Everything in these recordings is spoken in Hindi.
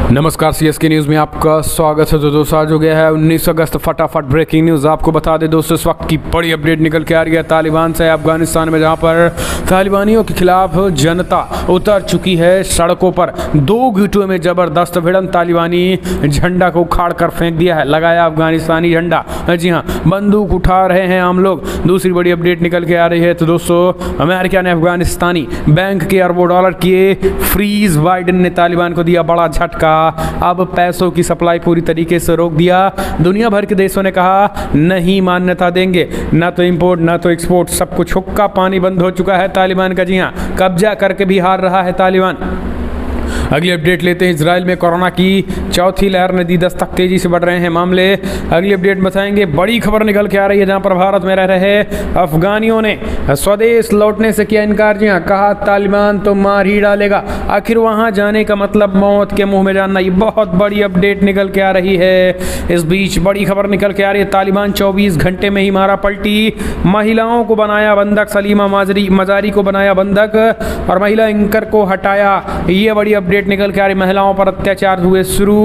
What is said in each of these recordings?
नमस्कार सीएसके न्यूज़ में आपका स्वागत है। तो दोस्तों आज हो गया है 19 अगस्त। फटाफट ब्रेकिंग न्यूज़ आपको बता दें दोस्तों, इस वक्त की बड़ी अपडेट निकल के आ रही है तालिबान से अफगानिस्तान में, जहां पर तालिबानियों के खिलाफ जनता उतर चुकी है सड़कों पर। 2 गुटों में ज़बरदस्त भिड़ंत, तालिबानी झंडा को उखाड़ कर फेंक दिया है, लगाया अफगानिस्तानी झंडा। जी हाँ, बंदूक उठा रहे हैं आम लोग। दूसरी बड़ी अपडेट निकल के आ रही है तो दोस्तों, अमेरिका ने अफगानिस्तानी बैंक के अरबों डॉलर किए फ्रीज। बाइडेन ने तालिबान को दिया बड़ा झटका, अब पैसों की सप्लाई पूरी तरीके से रोक दिया। दुनिया भर के देशों ने कहा नहीं मान्यता देंगे, ना तो इंपोर्ट ना तो एक्सपोर्ट, सब कुछ हुक्का पानी बंद हो चुका है तालिबान का। जी हाँ, कब्जा करके भी हार रहा है तालिबान। अगली अपडेट लेते हैं, इजराइल में कोरोना की चौथी लहर ने दी दस्तक, तेजी से बढ़ रहे हैं मामले। अगली अपडेट बताएंगे, बड़ी खबर निकल के आ रही है जहां पर भारत में रह रहे अफगानियों ने स्वदेश लौटने से किया इनकार। जी हाँ, कहा तालिबान तो मार ही डालेगा, आखिर वहां जाने का मतलब मौत के मुंह में जाना। ये बहुत बड़ी अपडेट निकल के आ रही है। इस बीच बड़ी खबर निकल के आ रही है, तालिबान 24 घंटे में ही मारा पलटी, महिलाओं को बनाया बंधक, सलीमा मजारी को बनाया बंधक और महिला एंकर को हटाया। ये बड़ी अपडेट निकल के आ रही, महिलाओं पर अत्याचार हुए शुरू।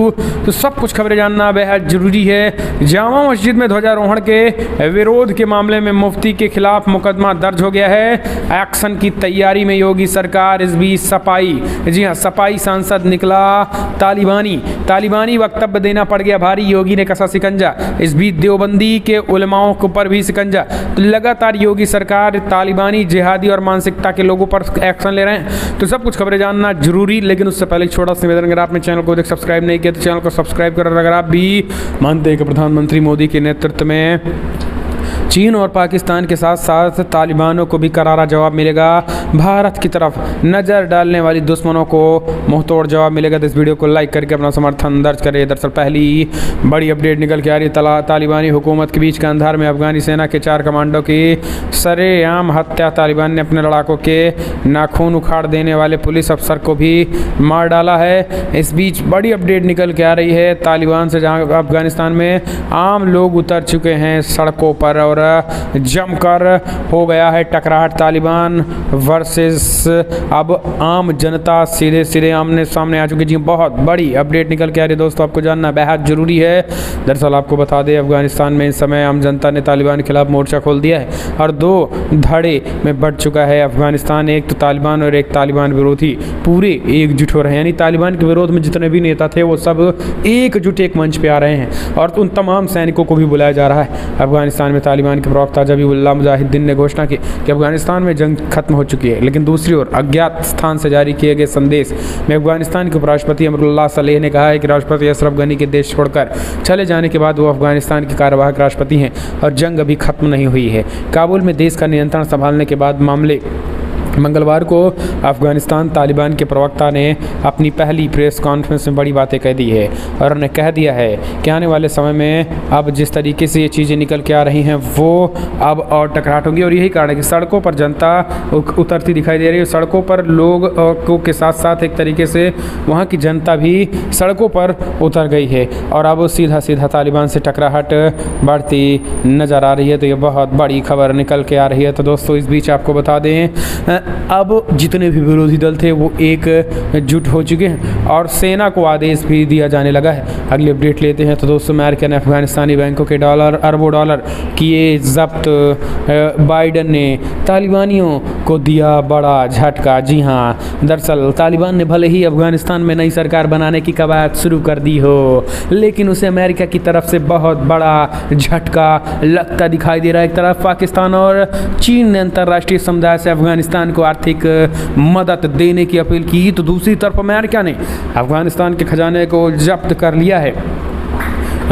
तो सब कुछ खबरें जानना बेहद जरूरी है। जामा मस्जिद में ध्वजारोहण के विरोध के मामले में मुफ्ती के खिलाफ मुकदमा दर्ज हो गया है। एक्शन की तैयारी में योगी सरकार। इस बीच सपाई, जी हाँ, सपाई सांसद निकला तालिबानी वक्तव्य देना पड़ गया भारी, योगी ने कसा शिकंजा। इस बीच देवबंदी के उलमाओं के ऊपर भी शिकंजा। तो लगातार योगी सरकार तालिबानी जिहादी और मानसिकता के लोगों पर एक्शन ले रहे हैं। तो सब कुछ खबरें जानना जरूरी, लेकिन उससे पहले एक छोटा सा निवेदन, अगर आपने चैनल को सब्सक्राइब नहीं किया तो चैनल को सब्सक्राइब करें। अगर आप भी मानते हैं कि प्रधानमंत्री मोदी के नेतृत्व में चीन और पाकिस्तान के साथ साथ तालिबानों को भी करारा जवाब मिलेगा, भारत की तरफ नज़र डालने वाली दुश्मनों को मुंहतोड़ जवाब मिलेगा, तो इस वीडियो को लाइक करके अपना समर्थन दर्ज करें। दरअसल पहली बड़ी अपडेट निकल के आ रही है, तालिबानी हुकूमत के बीच कंधार में अफगानी सेना के 4 कमांडो की सरेआम हत्या। तालिबान ने अपने लड़ाकों के नाखून उखाड़ देने वाले पुलिस अफसर को भी मार डाला है। इस बीच बड़ी अपडेट निकल के आ रही है तालिबान से, जहाँ अफगानिस्तान में आम लोग उतर चुके हैं सड़कों पर और जमकर हो गया है टकराहट। तालिबान वर्सेस अब आम जनता सीधे आमने सामने आ चुकी। जी, बहुत बड़ी अपडेट निकल के आ रही है दोस्तों, आपको जानना बेहद जरूरी है। दरअसल आपको बता दें, अफगानिस्तान में इस समय आम जनता ने तालिबान के खिलाफ मोर्चा खोल दिया है और 2 धड़े में बढ़ चुका है अफगानिस्तान। एक तो तालिबान और एक तालिबान विरोधी पूरे एकजुट हो रहे हैं, यानी तालिबान के विरोध में जितने भी नेता थे वो सब एकजुट एक मंच पे आ रहे हैं और उन तमाम सैनिकों को भी बुलाया जा रहा है। अफगानिस्तान में तालिबान के प्रवक्ता ज़बीहुल्लाह मुजाहिद्दीन ने घोषणा की कि अफगानिस्तान में जंग खत्म हो चुकी है, लेकिन दूसरी ओर अज्ञात स्थान से जारी किए गए संदेश में अफगानिस्तान के उपराष्ट्रपति अमरुल्लाह सलेह ने कहा है कि राष्ट्रपति अशरफ गनी के देश छोड़कर चले जाने के बाद वो अफगानिस्तान के कार्यवाहक राष्ट्रपति हैं और जंग अभी खत्म नहीं हुई है। काबुल में देश का नियंत्रण संभालने के बाद मंगलवार को अफगानिस्तान तालिबान के प्रवक्ता ने अपनी पहली प्रेस कॉन्फ्रेंस में बड़ी बातें कह दी है और उन्होंने कह दिया है कि आने वाले समय में अब जिस तरीके से ये चीज़ें निकल के आ रही हैं वो अब और टकराहट होगी। और यही कारण है कि सड़कों पर जनता उतरती दिखाई दे रही है। सड़कों पर लोग को के साथ साथ एक तरीके से वहाँ की जनता भी सड़कों पर उतर गई है और अब सीधा तालिबान से टकराहट बढ़ती नज़र आ रही है। तो ये बहुत बड़ी खबर निकल के आ रही है। तो दोस्तों, इस बीच आपको बता दें, अब जितने भी विरोधी दल थे वो एकजुट हो चुके हैं और सेना को आदेश भी दिया जाने लगा है। अगली अपडेट लेते हैं तो दोस्तों, अमेरिका ने अफगानिस्तानी बैंकों के अरबों डॉलर किए जब्त। बाइडेन ने तालिबानियों को दिया बड़ा झटका। जी हाँ, दरअसल तालिबान ने भले ही अफगानिस्तान में नई सरकार बनाने की कवायद शुरू कर दी हो, लेकिन उसे अमेरिका की तरफ से बहुत बड़ा झटका लगता दिखाई दे रहा है। एक तरफ पाकिस्तान और चीन ने अंतर्राष्ट्रीय समुदाय से अफगानिस्तान को आर्थिक मदद देने की अपील की, तो दूसरी तरफ अमेरिका ने अफगानिस्तान के खजाने को जब्त कर लिया है।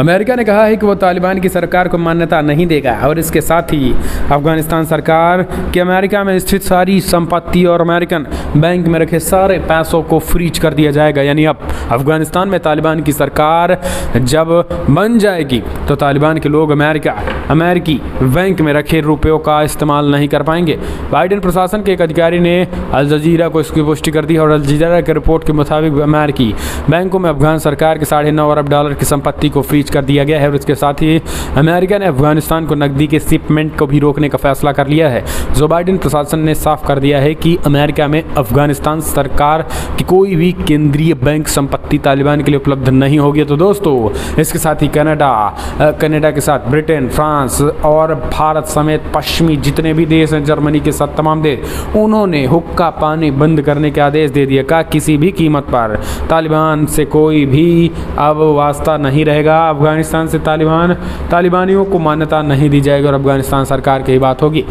अमेरिका ने कहा है कि वो तालिबान की सरकार को मान्यता नहीं देगा और इसके साथ ही अफगानिस्तान सरकार की अमेरिका में स्थित सारी संपत्ति और अमेरिकन बैंक में रखे सारे पैसों को फ्रीज कर दिया जाएगा। यानी अब अफगानिस्तान में तालिबान की सरकार जब बन जाएगी तो तालिबान के लोग अमेरिकी बैंक में रखे रुपयों का इस्तेमाल नहीं कर पाएंगे। बाइडेन प्रशासन के एक अधिकारी ने अल जजीरा को इसकी पुष्टि कर दी और अल जजीरा की रिपोर्ट के मुताबिक अमेरिकी बैंकों में अफगान सरकार के $9.5 अरब की संपत्ति को फ्रीज कर दिया गया है और इसके साथ ही अमेरिका ने अफगानिस्तान को नकदी के शिपमेंट को भी रोकने का फैसला कर लिया है। जो बाइडेन प्रशासन ने साफ कर दिया है कि अमेरिका में अफगानिस्तान सरकार की कोई भी केंद्रीय बैंक संपत्ति तालिबान के लिए उपलब्ध नहीं होगी। तो दोस्तों, इसके साथ ही कनाडा के साथ ब्रिटेन, फ्रांस और भारत समेत पश्चिमी जितने भी देश हैं, जर्मनी के साथ तमाम देश, उन्होंने हुक्का पानी बंद करने के आदेश दे दिए। का किसी भी कीमत पर तालिबान से कोई भी अब वास्ता नहीं रहेगा। अफगानिस्तान से तालिबानियों को मान्यता नहीं दी जाएगी और अफगानिस्तान सरकार की ही बात होगी।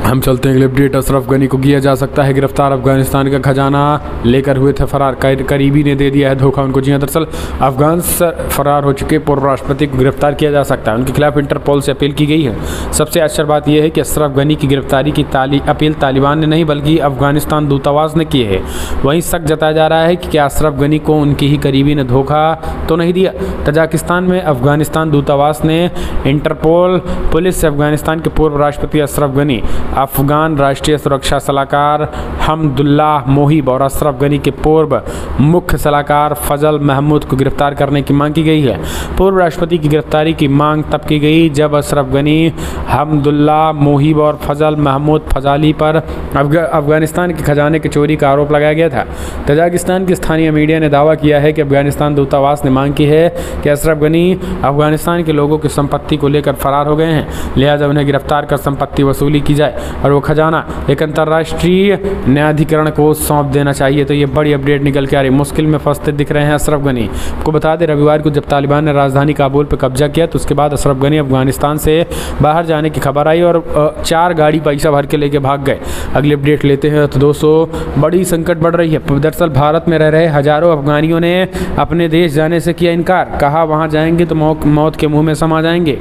हम चलते हैं अगले अपडेट। अशरफ गनी को किया जा सकता है गिरफ्तार। अफगानिस्तान का खजाना लेकर हुए थे फरार, करीबी ने दे दिया है धोखा उनको। जी हाँ, दरअसल अफगान से फरार हो चुके पूर्व राष्ट्रपति को गिरफ्तार किया जा सकता है। उनके खिलाफ इंटरपोल से अपील की गई है। सबसे आश्चर्य बात यह है कि अशरफ गनी की गिरफ्तारी की अपील तालिबान ने नहीं बल्कि अफगानिस्तान दूतावास ने की है। वहीं शक जताया जा रहा है कि क्या अशरफ गनी को उनकी ही करीबी ने धोखा तो नहीं दिया। तजाकिस्तान में अफगानिस्तान दूतावास ने इंटरपोल पुलिस से अफगानिस्तान के पूर्व राष्ट्रपति अशरफ गनी, अफगान राष्ट्रीय सुरक्षा सलाहकार हमदुल्लाह मोहिब और अशरफ गनी के पूर्व मुख्य सलाहकार फजल महमूद को गिरफ्तार करने की मांग की गई है। पूर्व राष्ट्रपति की गिरफ्तारी की मांग तब की गई जब अशरफ गनी, हमदुल्लाह मोहिब और फजल महमूद फजाली पर अफगानिस्तान के खजाने की चोरी का आरोप लगाया गया था। तजाकिस्तान की स्थानीय मीडिया ने दावा किया है कि अफगानिस्तान दूतावास ने मांग की है कि अशरफ गनी अफगानिस्तान के लोगों की संपत्ति को लेकर फरार हो गए हैं, लिहाजा उन्हें गिरफ्तार कर संपत्ति वसूली की जाए और वो खजाना एक अंतर्राष्ट्रीय न्यायाधिकरण को सौंप देना चाहिए। तो ये बड़ी अपडेट निकल के आ रही। मुश्किल में फंसते दिख रहे हैं अशरफ गनी। आपको बता दें, रविवार को जब तालिबान ने राजधानी काबुल पर कब्जा किया तो उसके बाद अशरफ गनी अफगानिस्तान से बाहर जाने की खबर आई और 4 गाड़ी पैसा भर के लेके भाग गए। अगली अपडेट लेते हैं। तो दोस्तों, बड़ी संकट बढ़ रही है। दरअसल भारत में रह रहे हजारों अफगानियों ने अपने देश जाने से किया इनकार। कहा वहाँ जाएंगे तो मौत के मुँह में समा जाएंगे।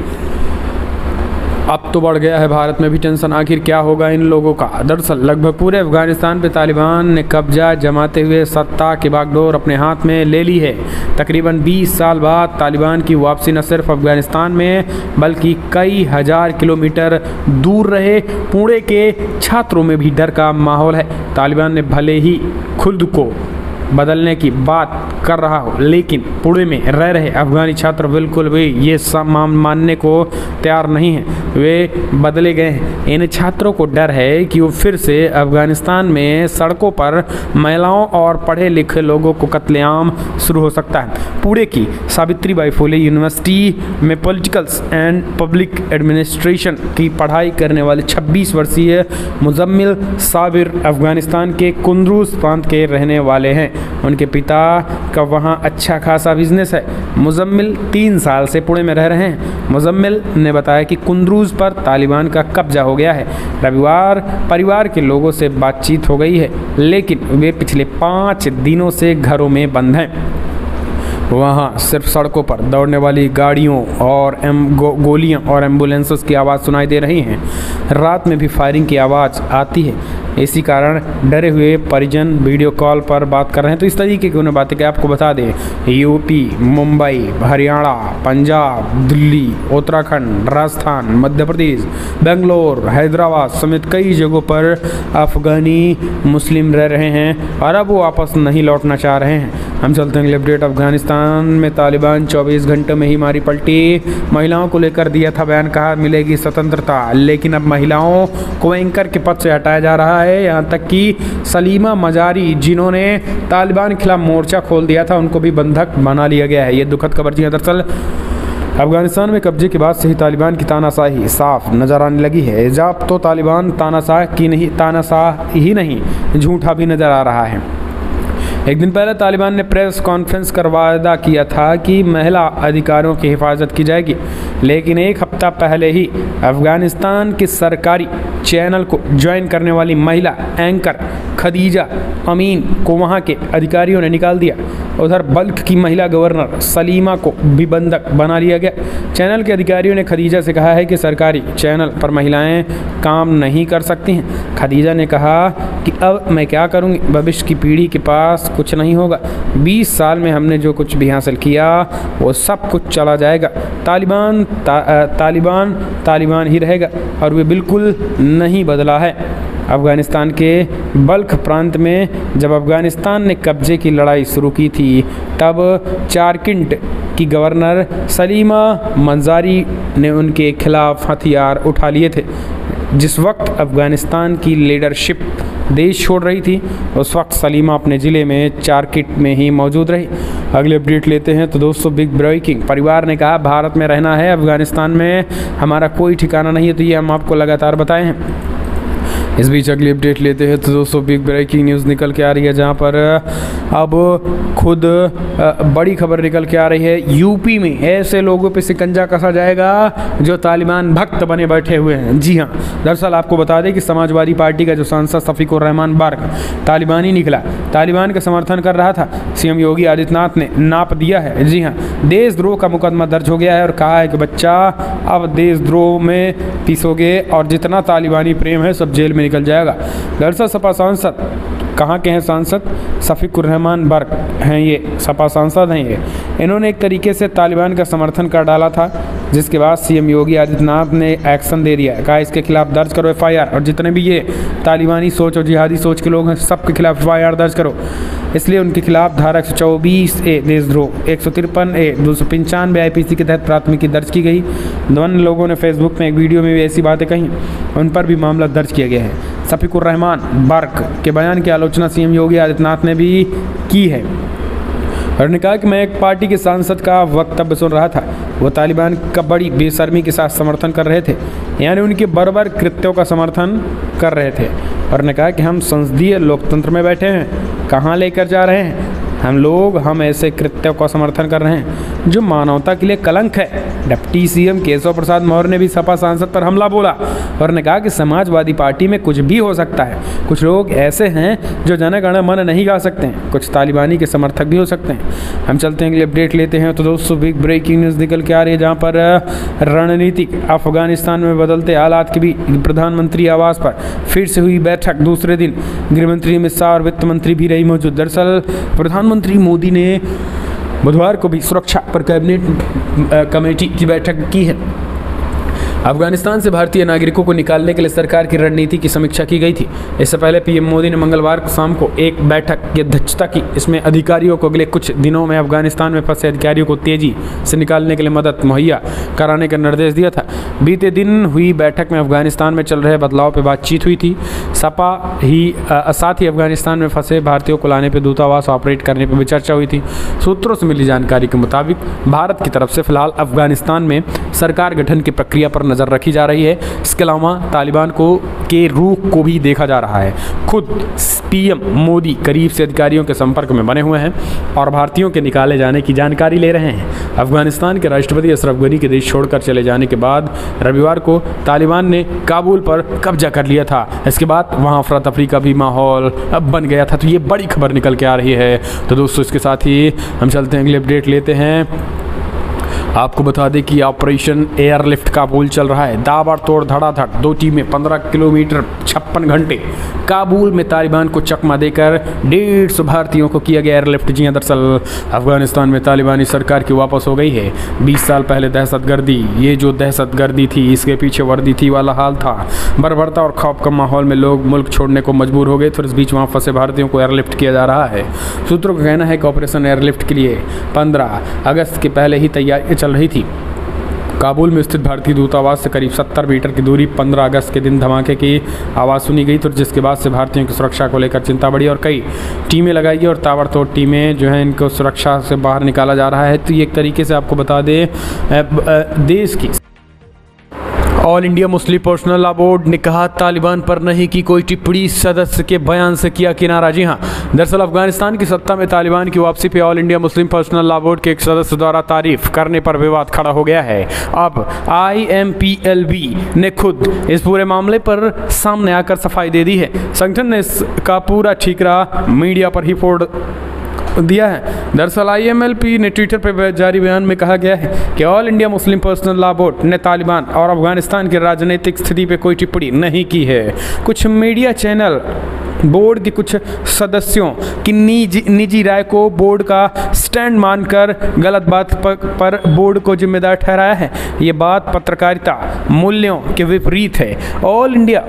अब तो बढ़ गया है भारत में भी टेंशन, आखिर क्या होगा इन लोगों का। दरअसल लगभग पूरे अफगानिस्तान पे तालिबान ने कब्जा जमाते हुए सत्ता की बागडोर अपने हाथ में ले ली है। तकरीबन 20 साल बाद तालिबान की वापसी न सिर्फ अफगानिस्तान में बल्कि कई हजार किलोमीटर दूर रहे पुणे के छात्रों में भी डर का माहौल है। तालिबान ने भले ही खुद को बदलने की बात कर रहा हो, लेकिन पुणे में रह रहे अफगानी छात्र बिल्कुल भी ये मानने को तैयार नहीं हैं। वे बदले गए हैं। इन छात्रों को डर है कि वो फिर से अफगानिस्तान में सड़कों पर महिलाओं और पढ़े लिखे लोगों को कत्लेआम शुरू हो सकता है। पुणे की सावित्रीबाई फुले यूनिवर्सिटी में पॉलिटिकल्स एंड पब्लिक एडमिनिस्ट्रेशन की पढ़ाई करने वाले 26 वर्षीय मुजम्मिल साबिर अफगानिस्तान के कुंदरूज प्रांत के रहने वाले हैं। उनके पिता का वहाँ अच्छा खासा बिजनेस है। मुजम्मिल 3 साल से पुणे में रह रहे हैं। मुजम्मिल ने बताया कि कुंदरूज पर तालिबान का कब्जा हो गया है। रविवार परिवार के लोगों से बातचीत हो गई है, लेकिन वे पिछले 5 दिनों से घरों में बंद हैं। वहाँ सिर्फ सड़कों पर दौड़ने वाली गाड़ियों और गोलियां और एम्बुलेंसेस की आवाज़ सुनाई दे रही हैं। रात में भी फायरिंग की आवाज़ आती है। इसी कारण डरे हुए परिजन वीडियो कॉल पर बात कर रहे हैं। तो इस तरीके की उन्हें बातें कि आपको बता दें, यूपी, मुंबई, हरियाणा, पंजाब, दिल्ली, उत्तराखंड, राजस्थान, मध्य प्रदेश, बेंगलोर, हैदराबाद समेत कई जगहों पर अफगानी मुस्लिम रह रहे हैं और अब वो वापस नहीं लौटना चाह रहे हैं। हम चलते हैं अगले अपडेट। अफगानिस्तान में तालिबान 24 घंटे में ही मारी पलटी। महिलाओं को लेकर दिया था बयान, कहा मिलेगी स्वतंत्रता, लेकिन अब महिलाओं को एंकर के पद से हटाया जा रहा है। यहाँ तक कि सलीमा मजारी, जिन्होंने तालिबान के खिलाफ मोर्चा खोल दिया था, उनको भी बंधक बना लिया गया है। ये दुखद खबर जी। दरअसल अफगानिस्तान में कब्जे के बाद से ही तालिबान की तानाशाही साफ नज़र आने लगी है। जब तो तालिबान तानाशाह ही नहीं झूठा भी नज़र आ रहा है। एक दिन पहले तालिबान ने प्रेस कॉन्फ्रेंस कर वादा किया था कि महिला अधिकारों की हिफाजत की जाएगी, लेकिन एक हफ्ता पहले ही अफगानिस्तान के सरकारी चैनल को ज्वाइन करने वाली महिला एंकर खदीजा अमीन को वहां के अधिकारियों ने निकाल दिया। उधर बल्ख की महिला गवर्नर सलीमा को भी बंधक बना लिया गया। चैनल के अधिकारियों ने खदीजा से कहा है कि सरकारी चैनल पर महिलाएं काम नहीं कर सकती हैं। खदीजा ने कहा कि अब मैं क्या करूंगी, भविष्य की पीढ़ी के पास कुछ नहीं होगा। 20 साल में हमने जो कुछ भी हासिल किया वो सब कुछ चला जाएगा। तालिबान ही रहेगा और वे बिल्कुल नहीं बदला है। अफ़गानिस्तान के बल्ख प्रांत में जब अफ़गानिस्तान ने कब्जे की लड़ाई शुरू की थी, तब चारकिंट कि गवर्नर सलीमा मंजारी ने उनके खिलाफ हथियार उठा लिए थे। जिस वक्त अफ़गानिस्तान की लीडरशिप देश छोड़ रही थी, उस वक्त सलीमा अपने ज़िले में चारकिट में ही मौजूद रही। अगले अपडेट लेते हैं तो दोस्तों, बिग ब्रेकिंग, परिवार ने कहा भारत में रहना है, अफ़गानिस्तान में हमारा कोई ठिकाना नहीं है। तो ये हम आपको लगातार बताए हैं। इस बीच अगली अपडेट लेते हैं तो दोस्तों, बिग ब्रेकिंग न्यूज़ निकल के आ रही है, जहां पर अब खुद बड़ी खबर निकल के आ रही है। यूपी में ऐसे लोगों पे शिकंजा कसा जाएगा जो तालिबान भक्त बने बैठे हुए हैं। जी हाँ, दरअसल आपको बता दें कि समाजवादी पार्टी का जो सांसद शफीकुर रहमान बर्क तालिबानी निकला, तालिबान का समर्थन कर रहा था। सीएम योगी आदित्यनाथ ने नाप दिया है। जी हाँ, देशद्रोह का मुकदमा दर्ज हो गया है और कहा है कि बच्चा अब देशद्रोह में पिसोगे और जितना तालिबानी प्रेम है सब जेल में निकल जाएगा। दरअसल सपा सांसद, कहाँ के हैं सांसद? शफीकुर रहमान बर्क हैं, ये सपा सांसद हैं। ये इन्होंने एक तरीके से तालिबान का समर्थन कर डाला था, जिसके बाद सीएम योगी आदित्यनाथ ने एक्शन दे दिया, कहा इसके खिलाफ दर्ज करो एफआईआर, और जितने भी ये तालिबानी सोच और जिहादी सोच के लोग हैं सबके खिलाफ एफआईआर दर्ज करो। इसलिए उनके खिलाफ धारा 124A देशद्रोह, 153A, 295 IPC के तहत प्राथमिकी दर्ज की गई। दोनों लोगों ने फेसबुक में एक वीडियो में भी ऐसी बातें कही, उन पर भी मामला दर्ज किया गया है। शफीकुर रहमान बर्क के बयान की आलोचना सीएम योगी आदित्यनाथ ने भी की है और ने कहा कि मैं एक पार्टी के सांसद का वक्तव्य सुन रहा था, वो तालिबान का बड़ी बेशर्मी के साथ समर्थन कर रहे थे, यानी उनके बर्बर कृत्यों का समर्थन कर रहे थे। और ने कहा कि हम संसदीय लोकतंत्र में बैठे हैं, कहाँ लेकर जा रहे हैं हम ऐसे कृत्यों का समर्थन कर रहे हैं जो मानवता के लिए कलंक है। डिप्टी सीएम केशव प्रसाद मौर्य ने भी सपा सांसद पर हमला बोला और ने कहा कि समाजवादी पार्टी में कुछ भी हो सकता है, कुछ लोग ऐसे हैं जो जन गण मन नहीं गा सकते हैं, कुछ तालिबानी के समर्थक भी हो सकते हैं। हम चलते हैं अगले अपडेट लेते हैं तो दोस्तों, बिग ब्रेकिंग न्यूज़ निकल के आ रही है, जहाँ पर रणनीतिक अफगानिस्तान में बदलते हालात के भी प्रधानमंत्री आवास पर फिर से हुई बैठक। दूसरे दिन गृहमंत्री अमित शाह और वित्त मंत्री भी रही मौजूद। दरअसल प्रधानमंत्री मोदी ने बुधवार को भी सुरक्षा पर कैबिनेट कमेटी की बैठक की है। अफगानिस्तान से भारतीय नागरिकों को निकालने के लिए सरकार की रणनीति की समीक्षा की गई थी। इससे पहले पीएम मोदी ने मंगलवार को शाम को एक बैठक की अध्यक्षता की। इसमें अधिकारियों को अगले कुछ दिनों में अफगानिस्तान में फंसे अधिकारियों को तेजी से निकालने के लिए मदद मुहैया कराने का निर्देश दिया था। बीते दिन हुई बैठक में अफगानिस्तान में चल रहे बदलाव पर बातचीत हुई थी। साथ ही अफगानिस्तान में फंसे भारतीयों को लाने पर दूतावास ऑपरेट करने पर भी चर्चा हुई थी। सूत्रों से मिली जानकारी के मुताबिक भारत की तरफ से फिलहाल अफगानिस्तान में सरकार गठन की प्रक्रिया पर नज़र रखी जा रही है। इसके अलावा तालिबान के रुख को भी देखा जा रहा है। खुद पीएम मोदी करीब से अधिकारियों के संपर्क में बने हुए हैं और भारतीयों के निकाले जाने की जानकारी ले रहे हैं। अफगानिस्तान के राष्ट्रपति अशरफ गनी के देश छोड़कर चले जाने के बाद रविवार को तालिबान ने काबुल पर कब्जा कर लिया था। इसके बाद वहां अफरा तफरी का भी माहौल बन गया था। तो ये बड़ी खबर निकल के आ रही है। तो दोस्तों, इसके साथ ही हम चलते हैं अगले अपडेट लेते हैं। आपको बता दें कि ऑपरेशन एयरलिफ्ट काबुल चल रहा है। ताबड़तोड़ धड़ाधड़, दो टीमें 15 किलोमीटर 56 घंटे काबुल में तालिबान को चकमा देकर 150 भारतीयों को किया गया एयरलिफ्ट। जी हाँ, दरअसल अफगानिस्तान में तालिबानी सरकार की वापस हो गई है। 20 साल पहले दहशतगर्दी, ये जो दहशतगर्दी थी इसके पीछे वर्दी थी वाला हाल था। बर्बरता और खौफ का माहौल में लोग मुल्क छोड़ने को मजबूर हो गए। फिर इस बीच वहाँ फंसे भारतीयों को एयरलिफ्ट किया जा रहा है। सूत्रों का कहना है कि ऑपरेशन एयरलिफ्ट के लिए 15 अगस्त के पहले ही तैयारी चल रही थी। काबुल में स्थित भारतीय दूतावास से करीब 70 मीटर की दूरी 15 अगस्त के दिन धमाके की आवाज़ सुनी गई, तो जिसके बाद से भारतीयों की सुरक्षा को लेकर चिंता बढ़ी और कई टीमें लगाई गई और ताबड़तोड़ टीमें जो हैं इनको सुरक्षा से बाहर निकाला जा रहा है। तो ये एक तरीके से आपको बता दें, देश की all India Muslim personal law board ने कहा तालिबान पर नहीं की कोई टिप्पणी, सदस्य के बयान से किया किनारा। जी हाँ, दरअसल अफगानिस्तान की सत्ता में तालिबान की वापसी पे all India Muslim personal law board के एक सदस्य द्वारा तारीफ करने पर विवाद खड़ा हो गया है। अब IMPLB ने खुद इस पूरे मामले पर सामने आकर सफाई दे दी है। संगठन ने इसका पूरा ठीकरा मीडिया पर ही फोड़ दिया है। दरअसल IMLP ने ट्विटर पर जारी बयान में कहा गया है कि all India Muslim personal law board ने तालिबान और अफगानिस्तान की राजनीतिक स्थिति पर कोई टिप्पणी नहीं की है। कुछ मीडिया चैनल बोर्ड के कुछ सदस्यों की निजी राय को बोर्ड का स्टैंड मानकर गलत बात पर बोर्ड को जिम्मेदार ठहराया है। ये बात पत्रकारिता मूल्यों के विपरीत है। All India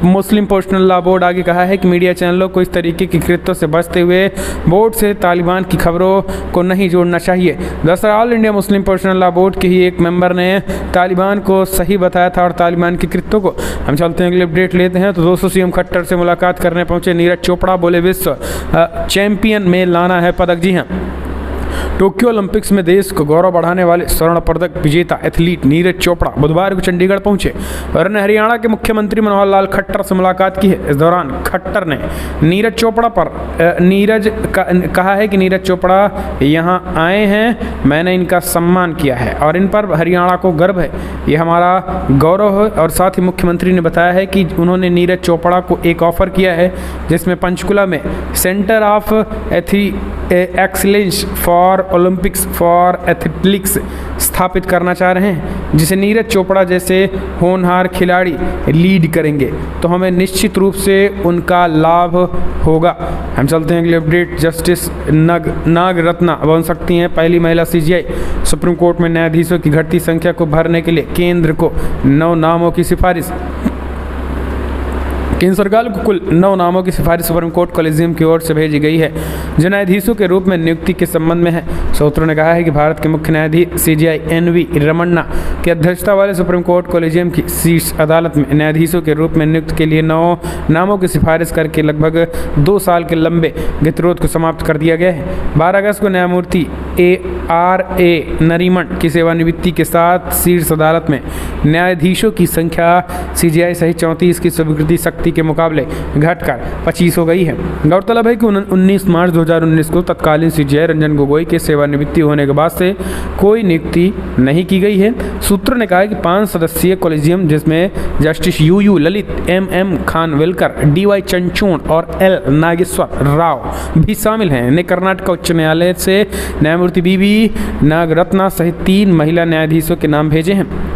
Muslim personal law board आगे कहा है कि मीडिया चैनलों को इस तरीके की कृत्यों से बचते हुए बोर्ड से तालिबान की खबरों को नहीं जोड़ना चाहिए। दरअसल all India Muslim personal law board के ही एक मेंबर ने तालिबान को सही बताया था और तालिबान की कृत्यों को। हम चलते हैं अगले अपडेट लेते हैं। तो दोस्तों सीएम खट्टर से मुलाकात करने पहुंचे नीरज चोपड़ा, बोले विश्व चैंपियन में लाना है पदक। जी हाँ, टोक्यो ओलंपिक्स में देश को गौरव बढ़ाने वाले स्वर्ण पदक विजेता एथलीट नीरज चोपड़ा बुधवार को चंडीगढ़ पहुंचे और ने हरियाणा के मुख्यमंत्री मनोहर लाल खट्टर से मुलाकात की है। इस दौरान खट्टर ने नीरज चोपड़ा पर कहा है कि नीरज चोपड़ा यहां आए हैं, मैंने इनका सम्मान किया है और इन पर हरियाणा को गर्व है, ये हमारा गौरव है। और साथ ही मुख्यमंत्री ने बताया है कि उन्होंने नीरज चोपड़ा को एक ऑफर किया है जिसमें पंचकुला में centre of excellence for Olympics for athletics स्थापित करना चाह रहे हैं, जिसे नीरज चोपड़ा जैसे होनहार खिलाड़ी लीड करेंगे तो हमें निश्चित रूप से उनका लाभ होगा। हम चलते हैं अगले अपडेट। जस्टिस नाग रत्ना बन सकती हैं पहली महिला सीजीआई। सुप्रीम कोर्ट में न्यायाधीशों की घटती संख्या को भरने के लिए केंद्र को 9 नामों की सिफारिश। केंद्र सरकार को कुल 9 नामों की सिफारिश सुप्रीम कोर्ट कॉलेजियम की ओर से भेजी गई है जो न्यायाधीशों के रूप में नियुक्ति के संबंध में है। सूत्रों ने कहा है कि भारत के मुख्य न्यायाधीश सीजीआई एनवी रमन्ना की अध्यक्षता वाले सुप्रीम कोर्ट कॉलेजियम की शीर्ष अदालत में न्यायाधीशों के रूप में नियुक्त के लिए 9 नामों की सिफारिश करके लगभग 2 साल के लंबे गतिरोध को समाप्त कर दिया गया है। 12 अगस्त को न्यायमूर्ति ARA नरीमन की सेवानिवृत्ति के साथ शीर्ष अदालत में न्यायाधीशों की संख्या सीजीआई सहित 34 की स्वीकृति शक्ति के मुकाबले घटकर 25 हो गई है। गौरतलब है कि 19 मार्च 2019 को तत्कालीन सीजीआई रंजन गोगोई के सेवानिवृत्ति होने के बाद से कोई नियुक्ति नहीं की गई है। सूत्रों ने कहा है कि 5 सदस्यीय कॉलेजियम जिसमें justice UU Lalit, MM Khanwilkar, DY Chandrachud और L नागेश्वर राव भी शामिल हैं ने कर्नाटक उच्च न्यायालय से न्यायमूर्ति BB नागरत्ना सहित 3 महिला न्यायाधीशों के नाम भेजे हैं।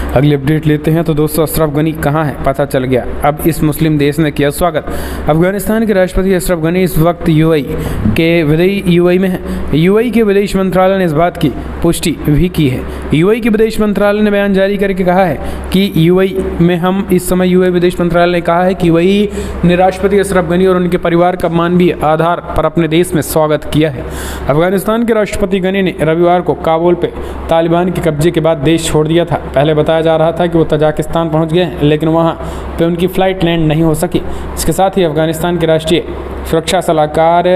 अगली अपडेट लेते हैं। तो दोस्तों अशरफ गनी कहाँ है पता चल गया, अब इस मुस्लिम देश ने किया स्वागत। अफगानिस्तान के राष्ट्रपति अशरफ गनी इस वक्त यूएई में है। यूएई के विदेश मंत्रालय ने इस बात की पुष्टि भी की है। यूएई के विदेश मंत्रालय ने बयान जारी करके कहा है कि यूएई में हम इस समय यूएई विदेश मंत्रालय ने कहा है कि यूएई ने राष्ट्रपति अशरफ गनी और उनके परिवार का मानवीय आधार पर अपने देश में स्वागत किया है। अफगानिस्तान के राष्ट्रपति गनी ने रविवार को काबुल पे तालिबान के कब्जे के बाद देश छोड़ दिया था। पहले बताया जा रहा था कि वो तजाकिस्तान पहुंच गए हैं, लेकिन वहां पे उनकी फ्लाइट लैंड नहीं हो सकी। इसके साथ ही अफगानिस्तान के राष्ट्रीय सुरक्षा सलाहकार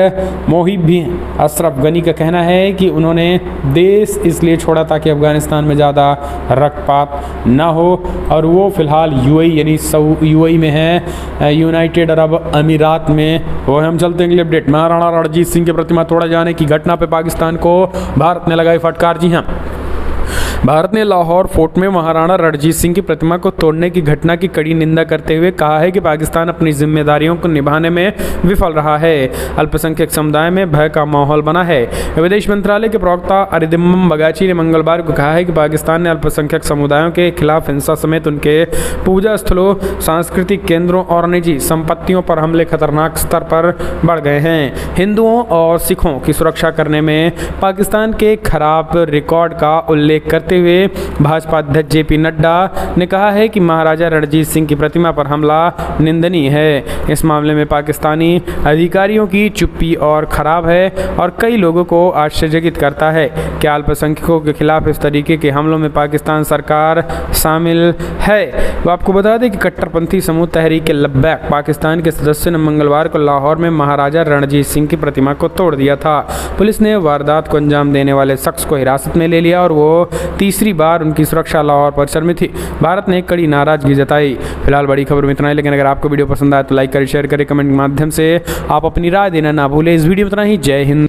मोहिब भी हैं। अशरफ गनी का कहना है कि उन्होंने देश इसलिए छोड़ा ताकि अफगानिस्तान में ज़्यादा रक्तपात ना हो और वो फिलहाल यूएई में है, यूनाइटेड अरब अमीरात में। वो हम चलते हैं अपडेट। महाराणा रणजीत सिंह की प्रतिमा तोड़े जाने की घटना पर पाकिस्तान को भारत ने लगाई फटकार। जी हाँ, भारत ने लाहौर फोर्ट में महाराणा रणजीत सिंह की प्रतिमा को तोड़ने की घटना की कड़ी निंदा करते हुए कहा है कि पाकिस्तान अपनी जिम्मेदारियों को निभाने में विफल रहा है। अल्पसंख्यक समुदाय में भय का माहौल बना है। विदेश मंत्रालय के प्रवक्ता अरिदिम्मम बगाची ने मंगलवार को कहा है कि पाकिस्तान ने अल्पसंख्यक समुदायों के खिलाफ हिंसा समेत उनके पूजा स्थलों, सांस्कृतिक केंद्रों और निजी संपत्तियों पर हमले खतरनाक स्तर पर बढ़ गए हैं। हिंदुओं और सिखों की सुरक्षा करने में पाकिस्तान के खराब रिकॉर्ड का उल्लेख करते हुए भाजपा अध्यक्ष जेपी नड्डा ने कहा है कि महाराजा रणजीत सिंह की प्रतिमा पर हमला निंदनीय है। इस मामले में पाकिस्तानी अधिकारियों की चुप्पी और खराब है और कई लोगों को आश्चर्यचकित करता है कि अल्पसंख्यकों के खिलाफ इस तरीके के हमलों में पाकिस्तान सरकार शामिल है। तो आपको बता दें कि कट्टरपंथी समूह तहरीक लब्बैक पाकिस्तान के सदस्य ने मंगलवार को लाहौर में महाराजा रणजीत सिंह की प्रतिमा को तोड़ दिया था। पुलिस ने वारदात को अंजाम देने वाले शख्स को हिरासत में ले लिया और वो तीसरी बार उनकी सुरक्षा लाहौर परिसर में थी। भारत ने कड़ी नाराजगी जताई। फिलहाल बड़ी खबर में इतना ही, लेकिन अगर आपको वीडियो पसंद आए तो लाइक करें, शेयर करें, कमेंट के माध्यम से आप अपनी राय देना ना भूलें। इस वीडियो में इतना ही। जय हिंद।